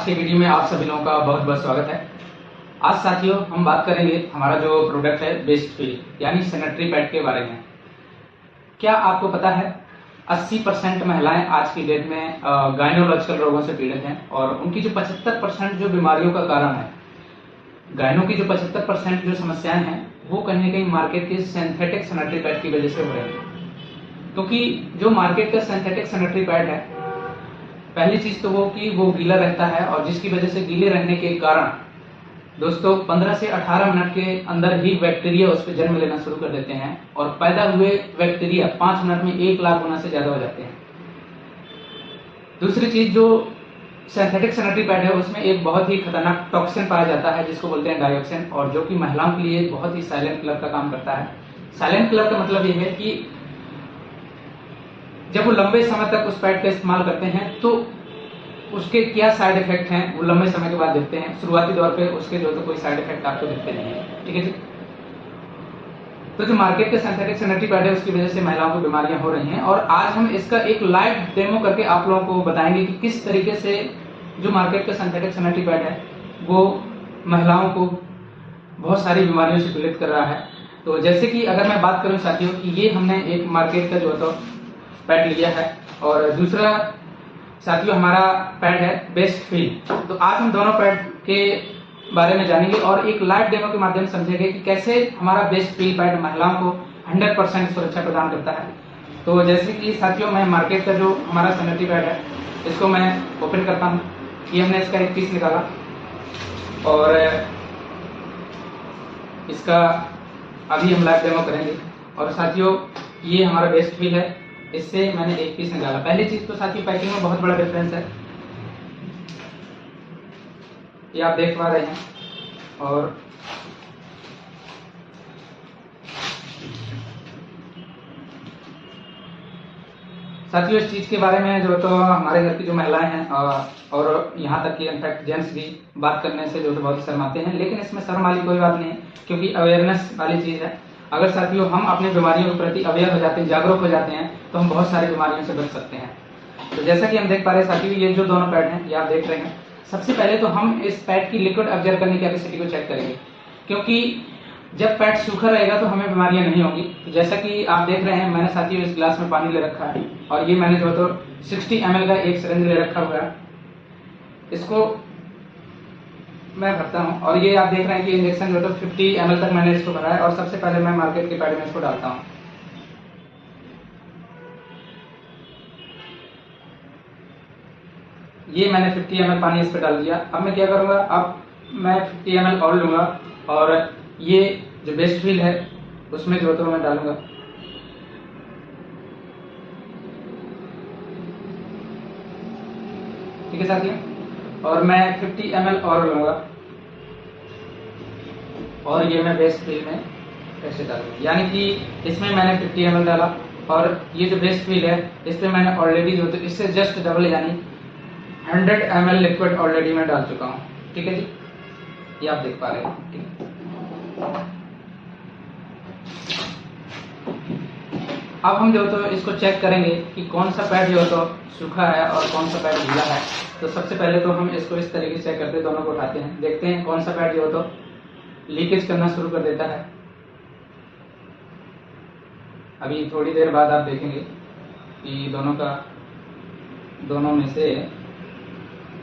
आज के वीडियो में आप सभी लोगों का बहुत बहुत स्वागत है। आज साथियों हम बात करेंगे हमारा जो प्रोडक्ट है बेस्ट फील यानी सैनिटरी पैड के बारे में। क्या आपको पता है 80% महिलाएं आज की डेट में गायनोलॉजिकल रोगों से पीड़ित हैं और उनकी जो 75% जो बीमारियों का कारण है, गायनों की जो 75% जो समस्याएं हैं वो कहीं न कहीं मार्केट के सिंथेटिक सैनिटरी पैड की वजह से हो रही है। क्योंकि जो मार्केट का सिंथेटिक सैनिटरी पैड है, पहली चीज तो वो कि वो गीला रहता है और जिसकी वजह से गीले रहने के कारण दोस्तों 15 से 18 मिनट के अंदर ही बैक्टीरिया उस पर जन्म लेना शुरू कर देते हैं और पैदा हुए बैक्टीरिया 5 मिनट में 1 लाख गुना से ज्यादा हो जाते हैं। दूसरी चीज, जो सिंथेटिक सैनिटरी पैड है उसमें एक बहुत ही खतरनाक टॉक्सिन पाया जाता है जिसको बोलते हैं डायोक्सिन, और जो कि महिलाओं के लिए बहुत ही साइलेंट किलर का काम करता है। साइलेंट किलर का मतलब ये है कि जब वो लंबे समय तक उस पैड का इस्तेमाल करते हैं तो उसके क्या साइड इफेक्ट हैं वो लंबे समय के बाद दिखते हैं। शुरुआती दौर पे उसके जो तो कोई साइड इफेक्ट आपको दिखते नहीं है, ठीक है जी। तो जो मार्केट के सिंथेटिक सैनिटरी पैड है उसकी वजह से महिलाओं को बीमारियां हो रही हैं और आज हम इसका एक लाइव डेमो करके आप लोगों को बताएंगे कि किस तरीके से जो मार्केट का सिंथेटिक सैनिटरी पैड है वो महिलाओं को बहुत सारी बीमारियों से पीड़ित कर रहा है। तो जैसे कि अगर मैं बात करूं साथियों कि ये हमने एक मार्केट का जो है तो पैड लिया है और दूसरा साथियों हमारा पैड है बेस्ट फील। तो आज हम दोनों पैड के बारे में जानेंगे और एक लाइव डेमो के माध्यम से समझेंगे कि कैसे हमारा बेस्ट फील पैड महिलाओं को 100% सुरक्षा प्रदान करता है। तो जैसे कि साथियों मैं मार्केट का जो हमारा सैनिटरी पैड है इसको मैं ओपन करता हूँ। ये हमने इसका एक पीस निकाला और इसका अभी हम लाइव डेमो करेंगे। और साथियों ये हमारा बेस्ट फील है, इससे मैंने एक पीस निकाला। पहली चीज तो साथियों पैकिंग में बहुत बड़ा डिफरेंस है, ये आप देख पा रहे हैं। और साथियों इस चीज के बारे में जो तो हमारे घर की जो महिलाएं हैं और यहाँ तक कि इनफैक्ट जेंट्स भी बात करने से जो तो बहुत शर्माते हैं, लेकिन इसमें शर्म वाली कोई बात नहीं है क्योंकि अवेयरनेस वाली चीज है। अगर साथियों हम अपने बीमारियों के प्रति अवेयर हो जाते हैं, जागरूक हो जाते हैं तो हम बहुत सारी बीमारियों से बच सकते हैं। तो जैसा कि हम देख पा रहे हैं साथियों ये जो दोनों पैड हैं ये आप देख रहे हैं। सबसे पहले तो हम इस पैड की लिक्विड अब्जॉर्ब करने की कैपेसिटी को चेक करेंगे क्योंकि जब पैड सूखा रहेगा तो हमें बीमारियां नहीं होंगी। तो जैसा कि आप देख रहे हैं मैंने साथियों इस ग्लास में पानी ले रखा है और ये मैंने जो तो 60 ml का एक सिरिंज ले रखा हुआ है, इसको मैं भरता हूं और ये आप देख रहे हैं कि इंजेक्शन जो तो 50 ml तक मैंने इसको भरा है। और सबसे पहले मैं मार्केट के पैड में इसको डालता हूं। ये मैंने 50 ml पानी इस पर डाल दिया। अब मैं क्या करूंगा, अब मैं 50 ml और लूंगा और ये जो बेस्ट फील है उसमें जो तो मैं डालूंगा। ठीक है साथियों, और मैं 50 ml और लूंगा और ये मैं बेस्ट फील में कैसे डालूंगा, यानी कि इसमें मैंने 50 ml डाला और ये जो बेस्ट फील है इस पे मैंने ऑलरेडी जो तो इससे जस्ट डबल यानी 100 ml लिक्विड ऑलरेडी मैं डाल चुका हूँ। ठीक है जी, ये आप देख पा रहे हैं। ठीक है, अब हम जो तो इसको चेक करेंगे कि कौन सा पैड जो तो सूखा है और कौन सा पैड गीला है। तो सबसे पहले तो हम इसको इस तरीके से चेक करते हैं, दोनों को उठाते हैं, देखते हैं कौन सा पैड जो तो लीकेज करना शुरू कर देता है। अभी थोड़ी देर बाद आप देखेंगे कि दोनों में से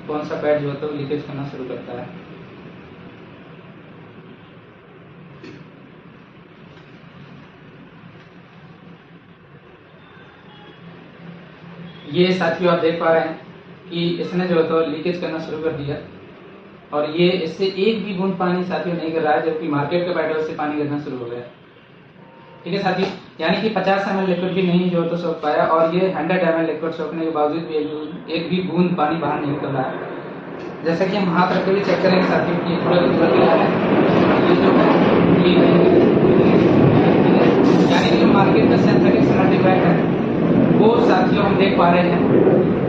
कौन सा पैड जो तो लीकेज करना शुरू करता है। ये साथियों आप देख पा रहे हैं कि इसने जो तो लीकेज करना शुरू कर दिया और ये इससे एक भी बूंद पानी साथियों नहीं गिर रहा है, जबकि मार्केट का पैड से पानी गिरना शुरू हो गया। ठीक है साथियों, यानी कि 50 ml लिक्विड भी नहीं जो तो सोख पाया और ये 100 ml लिक्विड सोखने के बावजूद भी एक भी बूंद पानी बाहर नहीं निकल रहा है। जैसा कि हम हाथ रख के भी चेक करेंगे साथियों कि पूरा गीला है, ये जो है यानी कि जो मार्केट का सिंथेटिक सैनिटरी पैड है वो साथियों हम देख पा रहे हैं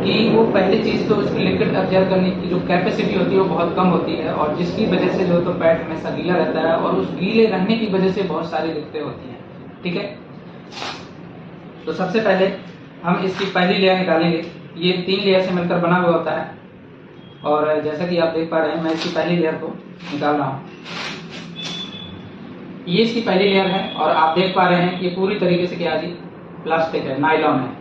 कि वो पहली चीज तो उसकी लिक्विड अब्जॉर्ब करने की जो कैपेसिटी होती है वो बहुत कम होती है और जिसकी वजह से जो तो पैड हमेशा गीला रहता है और उस गीले रहने की वजह से बहुत सारी दिक्कतें होती हैं। ठीक है, तो सबसे पहले हम इसकी पहली लेयर निकालेंगे। ये 3 लेयर से मिलकर बना हुआ होता है और जैसा कि आप देख पा रहे हैं, मैं इसकी पहली लेयर को निकाल रहा हूँ। ये इसकी पहली लेयर है और आप देख पा रहे हैं कि ये पूरी तरीके से क्या जी, प्लास्टिक है, नायलॉन है।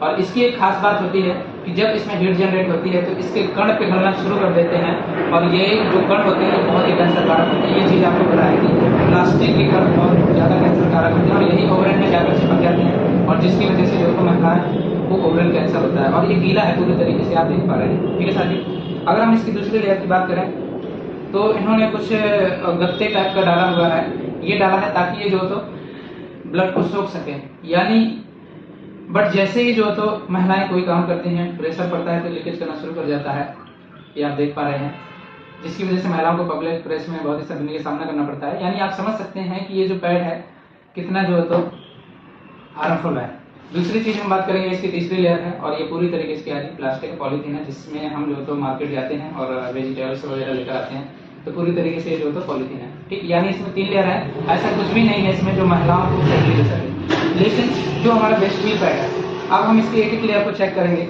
और इसकी एक खास बात होती है कि जब इसमें हीट जनरेट होती है तो इसके कण पिघलना शुरू कर देते हैं और ये जो कण होते हैं बहुत ही कैंसर कारक होते हैं। ये चीज़ आपको पता है कि प्लास्टिक के कण बहुत ज़्यादा कैंसर कारक होते हैं और यही ओवरन में जाकर चिपक जाते हैं और जिसकी वजह से जो महिलाएं वो ओवरन कैंसर होता है। और ये गीला है पूरी तरीके से, आप देख पा रहे हैं। ठीक है साथी, अगर हम इसकी दूसरी लेयर की बात करें तो इन्होंने कुछ गत्ते टाइप का डाला हुआ है। ये डाला है ताकि ये जो तो ब्लड को सोख सके, यानी बट जैसे ही जो तो महिलाएं कोई काम करती हैं, प्रेशर पड़ता है तो लीकेज करना शुरू कर जाता है। ये आप देख पा रहे हैं, जिसकी वजह से महिलाओं को पब्लिक प्लेस में बहुत ही शर्मिंदगी का सामना करना पड़ता है। यानी आप समझ सकते हैं कि ये जो पैड है कितना जो तो हार्मफुल है। दूसरी चीज हम बात करेंगे, इसकी तीसरी लेयर है और ये पूरी तरीके से प्लास्टिक पॉलीथीन है, जिसमें हम जो तो मार्केट जाते हैं और वेजिटेबल्स वगैरह लेकर आते हैं तो पूरी तरीके से जो तो पॉलीथीन है। ठीक, यानी इसमें 3 लेयर है। ऐसा कुछ भी नहीं है इसमें जो महिलाओं को सेफ्टी दे सके। लेकिन जो हमारा बेस्ट फील पैड है, अब हम इसकी एक एक लेयर को चेक करेंगे।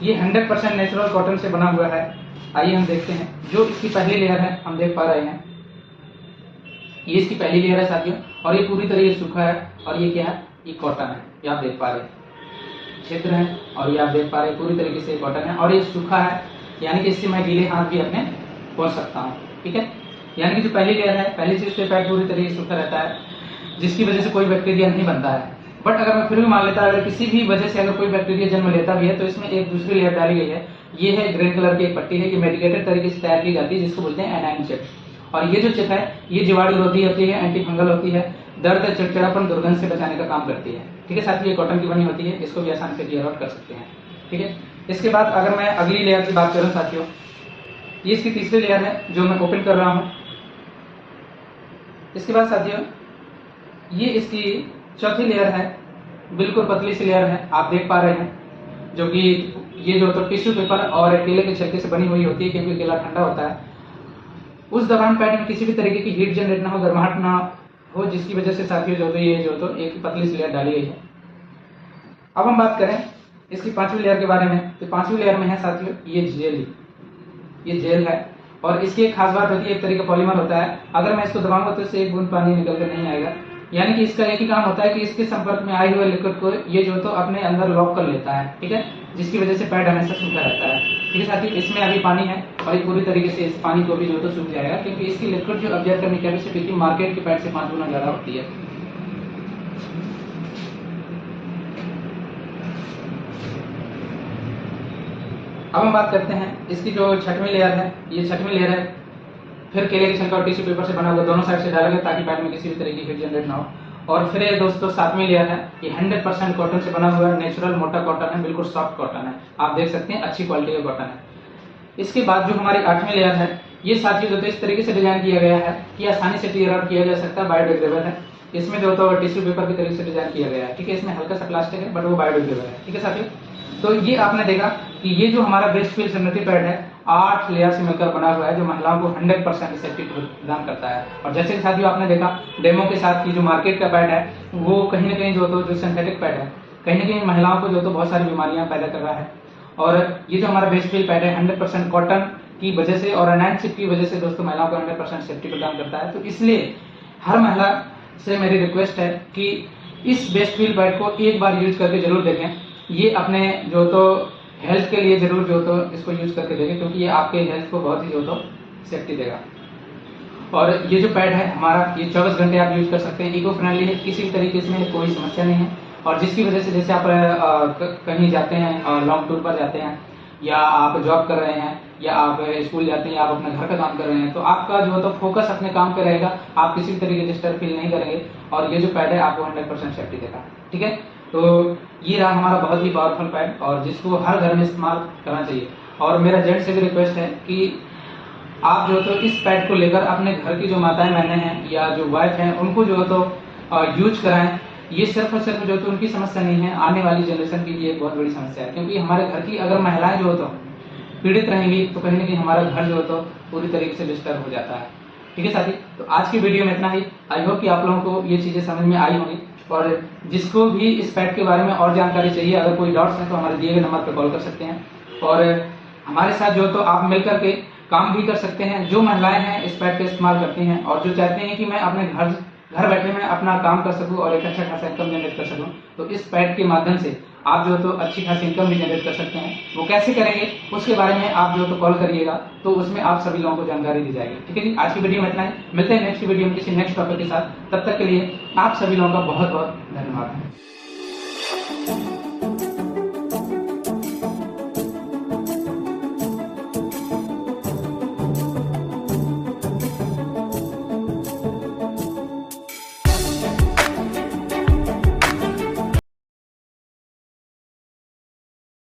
ये 100% नेचुरल कॉटन से बना हुआ है। आइए हम देखते हैं। जो इसकी पहली लेयर है, हम देख पा रहे हैं ये इसकी पहली लेयर है साथियों, और ये पूरी तरीके से सूखा है। और ये क्या है, ये कॉटन है। ये आप देख पा रहे हैं क्षेत्र है और ये आप देख पा रहे हैं पूरी तरीके से कॉटन है और ये सूखा है, यानी कि इससे मैं गीले हाथ भी अपने पहुंच सकता हूँ। ठीक है, यानी कि जो पहली लेयर है, पहली चीज पे पैड पूरी तरीके से सूखा रहता है, जिसकी वजह से कोई बैक्टीरिया नहीं बनता है। बट अगर मैं फिर भी मान लेता, अगर किसी भी वजह से अगर कोई बैक्टीरिया जन्म लेता भी है तो इसमें एक दूसरी लेयर डाली गई है। ये है ग्रीन कलर की एक पट्टी है, ये मेडिकेटेड तरीके से तैयार की जाती है, जिसको बोलते हैं एनाइन चिप। और ये जो चिप है ये जीवाणु रोधी होती है, एंटी फंगल होती है, दर्द, चिड़चिड़ापन, दुर्गंध से बचाने का काम करती है। ठीक है साथ ही ये कॉटन की बनी होती है, इसको भी आसानी से क्लियर आउट कर सकते हैं। ठीक है, इसके बाद अगर मैं अगली लेयर की बात करूं साथियों, ये इसकी तीसरी लेयर है जो मैं ओपन कर रहा हूं। इसके बाद साथियों ये इसकी चौथी लेयर है, बिल्कुल पतली सी लेयर है, आप देख पा रहे हैं, जो कि ये जो तो टिश्यू पेपर और केले के छिलके से बनी हुई होती है, क्योंकि केला ठंडा होता है। उस दौरान पैड में किसी भी तरीके की हीट जनरेट ना हो, गर्माहट ना हो, जिसकी वजह से साथियों जो तो ये जो तो एक पतली सी लेयर डाली गई है। अब हम बात करें इसकी 5वीं लेयर के बारे में, तो 5वीं लेयर में है साथियों ये जेल। ये जेल है और इसकी एक खास बात होती है, एक तरीके पॉलीमर होता है। अगर मैं इसको दबाऊंगा तो इससे एक बूंद पानी निकल कर नहीं आएगा, यानी कि इसका एक ही काम होता है कि इसके संपर्क में आए हुए लिक्विड को ये जो तो अपने अंदर लॉक कर लेता है। ठीक है, जिसकी वजह से पैड हमेशा सूखा रहता है। ठीक है साथियों, इसमें अभी पानी है और ये पूरी तरीके से इस पानी को भी जो तो सूख जाएगा, क्योंकि इसकी लिक्विड जो ऑब्जर्व करने की कैपेसिटी की मार्केट के पैड से 5 गुना ज्यादा होती है। अब हम बात करते हैं इसकी जो 6वीं लेयर है। ये 6वीं लेयर है, फिर केले के छिलका और टिश्यू पेपर से बना हुआ, दोनों साइड से डाला गया ताकि पैड में किसी भी तरह की हीट जनरेट ना हो। और फिर ये दोस्तों 7वीं लेयर है, ये 100% कॉटन से बना हुआ है, नेचुरल मोटा कॉटन है, बिल्कुल सॉफ्ट कॉटन है, आप देख सकते हैं अच्छी क्वालिटी का कॉटन है। इसके बाद जो हमारी 8वीं लेयर है, ये साथियों जो तो इस तरीके से डिजाइन किया गया है कि आसानी से क्लियर आउट किया जा सकता है, बायोडिग्रेडेबल है। इसमें जो तो टिश्यू पेपर की तरीके से डिजाइन किया गया है। ठीक है, इसमें हल्का सा प्लास्टिक है बट वो बायोडिग्रेडेबल है। ठीक है साथियों, तो ये आपने देखा कि ये जो हमारा बेस्ट फील सैनिटरी पैड है 8 लेयर से मिलकर बना हुआ है, जो महिलाओं को 100% सेफ्टी प्रदान करता है। और जैसे कि साथियों आपने देखा डेमो के साथ की जो मार्केट का पैड है वो कहीं ना कहीं जो सिंथेटिक पैड है, कहीं ना कहीं महिलाओं को जो तो बहुत सारी बीमारियां पैदा कर रहा है। और ये जो हमारा बेस्ट फील पैड है 100% कॉटन की वजह से और एनाइन चिप की वजह से दोस्तों महिलाओं को 100% सेफ्टी प्रदान करता है। तो इसलिए हर महिला से मेरी रिक्वेस्ट है कि इस बेस्ट फील पैड को एक बार यूज करके जरूर देखें। ये अपने जो तो हेल्थ के लिए जरूर जो तो इसको यूज करके देखें, क्योंकि ये आपके हेल्थ को बहुत ही जो तो सेफ्टी देगा। और ये जो पैड है हमारा, ये 24 घंटे आप यूज कर सकते हैं, इको फ्रेंडली है, किसी भी तरीके से कोई समस्या नहीं है। और जिसकी वजह से जैसे आप कहीं जाते हैं, लॉन्ग टूर पर जाते हैं, या आप जॉब कर रहे हैं, या आप स्कूल जाते हैं, या आप अपने घर का काम कर रहे हैं, तो आपका जो तो फोकस अपने काम पे रहेगा, आप किसी भी तरीके से डिस्टर्ब फील नहीं करेंगे। और ये जो पैड है आपको 100% सेफ्टी देगा। ठीक है, तो ये रहा हमारा बहुत ही पावरफुल पैड और जिसको हर घर में इस्तेमाल करना चाहिए। और मेरा जेंट्स से भी रिक्वेस्ट है कि आप जो तो इस पैड को लेकर अपने घर की जो माताएं बहनें हैं या जो वाइफ हैं उनको जो तो यूज कराएं। ये सिर्फ और सिर्फ जो तो उनकी समस्या नहीं है, आने वाली जनरेशन की ये एक बहुत बड़ी समस्या है, क्योंकि हमारे घर की अगर महिलाएं जो तो पीड़ित रहेंगी तो कहीं ना कहीं हमारा घर जो तो पूरी तरीके से डिस्टर्ब हो जाता है। ठीक है साथी, तो आज की वीडियो में इतना ही। आई होप कि आप लोगों को ये चीजें समझ में आई होंगी। और जिसको भी इस पैड के बारे में और जानकारी चाहिए, अगर कोई डाउट्स हैं तो हमारे दिए गए नंबर पर कॉल कर सकते हैं। और हमारे साथ जो तो आप मिलकर के काम भी कर सकते हैं। जो महिलाएं हैं इस पैड का इस्तेमाल करती हैं और जो चाहते हैं कि मैं अपने घर बैठे मैं अपना काम कर सकूं और एक अच्छा खासा इनकम जनरेट कर सकूं, तो इस पैड के माध्यम से आप जो तो अच्छी खासी इनकम भी जनरेट कर सकते हैं। वो कैसे करेंगे उसके बारे में आप जो तो कॉल करिएगा, तो उसमें आप सभी लोगों को जानकारी दी जाएगी। ठीक है जी, आज की वीडियो में इतना ही। मिलते हैं नेक्स्ट वीडियो में किसी नेक्स्ट टॉपिक के साथ। तब तक के लिए आप सभी लोगों का बहुत बहुत धन्यवाद।